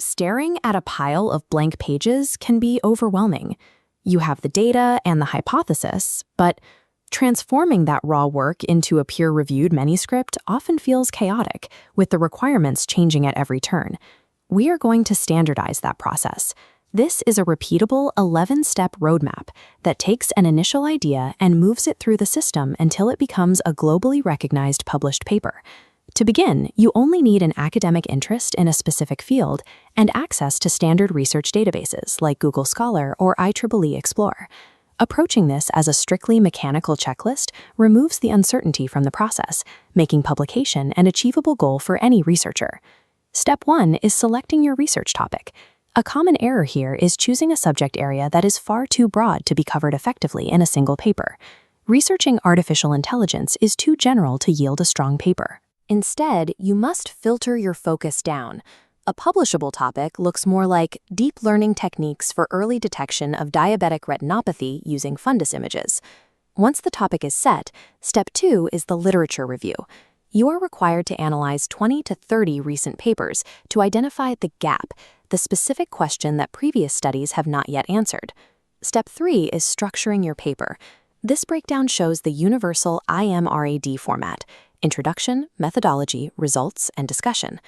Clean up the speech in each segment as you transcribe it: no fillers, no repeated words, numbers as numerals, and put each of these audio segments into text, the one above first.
Staring at a pile of blank pages can be overwhelming. You have the data and the hypothesis, but transforming that raw work into a peer-reviewed manuscript often feels chaotic, with the requirements changing at every turn. We are going to standardize that process. This is a repeatable 11-step roadmap that takes an initial idea and moves it through the system until it becomes a globally recognized published paper. To begin, you only need an academic interest in a specific field and access to standard research databases like Google Scholar or IEEE Explore. Approaching this as a strictly mechanical checklist removes the uncertainty from the process, making publication an achievable goal for any researcher. Step 1 is selecting your research topic. A common error here is choosing a subject area that is far too broad to be covered effectively in a single paper. Researching artificial intelligence is too general to yield a strong paper. Instead, you must filter your focus down. A publishable topic looks more like deep learning techniques for early detection of diabetic retinopathy using fundus images. Once the topic is set, step 2 is the literature review. You are required to analyze 20 to 30 recent papers to identify the gap, the specific question that previous studies have not yet answered. Step 3 is structuring your paper. This breakdown shows the universal IMRAD format: introduction, methodology, results, and discussion.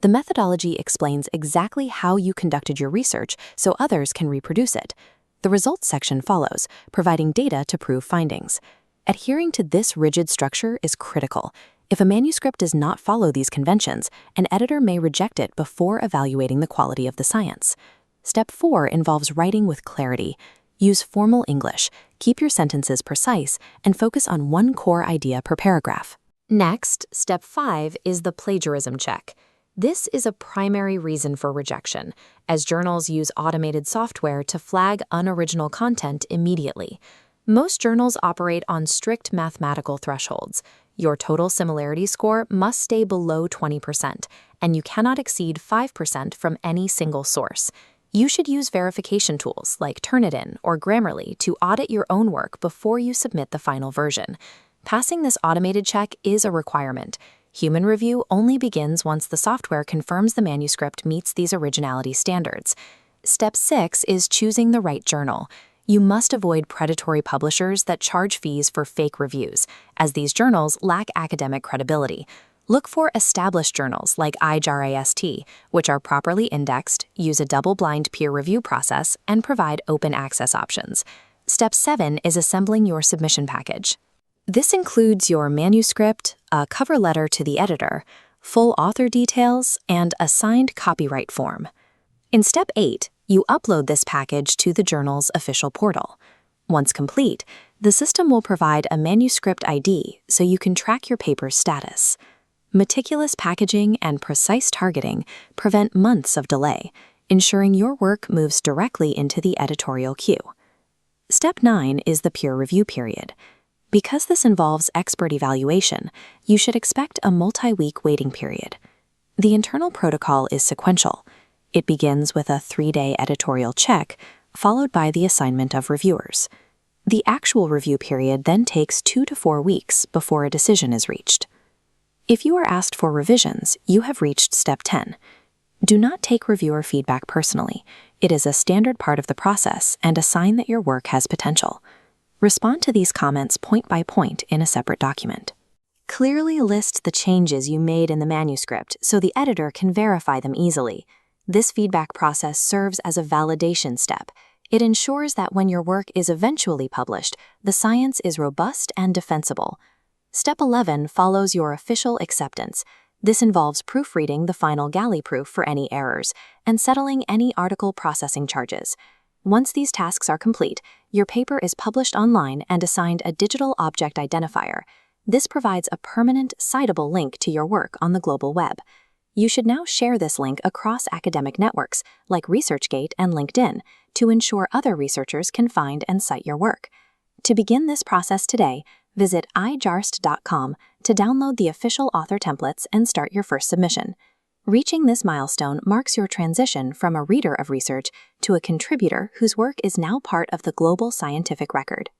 The methodology explains exactly how you conducted your research so others can reproduce it. The results section follows, providing data to prove findings. Adhering to this rigid structure is critical. If a manuscript does not follow these conventions, an editor may reject it before evaluating the quality of the science. Step 4 involves writing with clarity. Use formal English, keep your sentences precise, and focus on one core idea per paragraph. Next, step 5 is the plagiarism check. This is a primary reason for rejection, as journals use automated software to flag unoriginal content immediately. Most journals operate on strict mathematical thresholds. Your total similarity score must stay below 20%, and you cannot exceed 5% from any single source. You should use verification tools like Turnitin or Grammarly to audit your own work before you submit the final version. Passing this automated check is a requirement. Human review only begins once the software confirms the manuscript meets these originality standards. Step 6 is choosing the right journal. You must avoid predatory publishers that charge fees for fake reviews, as these journals lack academic credibility. Look for established journals like IJARST, which are properly indexed, use a double-blind peer review process, and provide open access options. Step 7 is assembling your submission package. This includes your manuscript, a cover letter to the editor, full author details, and a signed copyright form. In Step 8, you upload this package to the journal's official portal. Once complete, the system will provide a manuscript ID so you can track your paper's status. Meticulous packaging and precise targeting prevent months of delay, ensuring your work moves directly into the editorial queue. Step 9 is the peer review period. Because this involves expert evaluation, you should expect a multi-week waiting period. The internal protocol is sequential. It begins with a 3-day editorial check, followed by the assignment of reviewers. The actual review period then takes 2 to 4 weeks before a decision is reached. If you are asked for revisions, you have reached Step 10. Do not take reviewer feedback personally. It is a standard part of the process and a sign that your work has potential. Respond to these comments point by point in a separate document. Clearly list the changes you made in the manuscript so the editor can verify them easily. This feedback process serves as a validation step. It ensures that when your work is eventually published, the science is robust and defensible. Step 11 follows your official acceptance. This involves proofreading the final galley proof for any errors and settling any article processing charges. Once these tasks are complete, your paper is published online and assigned a digital object identifier. This provides a permanent, citable link to your work on the global web. You should now share this link across academic networks like ResearchGate and LinkedIn to ensure other researchers can find and cite your work. To begin this process today, visit IJARST.com to download the official author templates and start your first submission. Reaching this milestone marks your transition from a reader of research to a contributor whose work is now part of the global scientific record.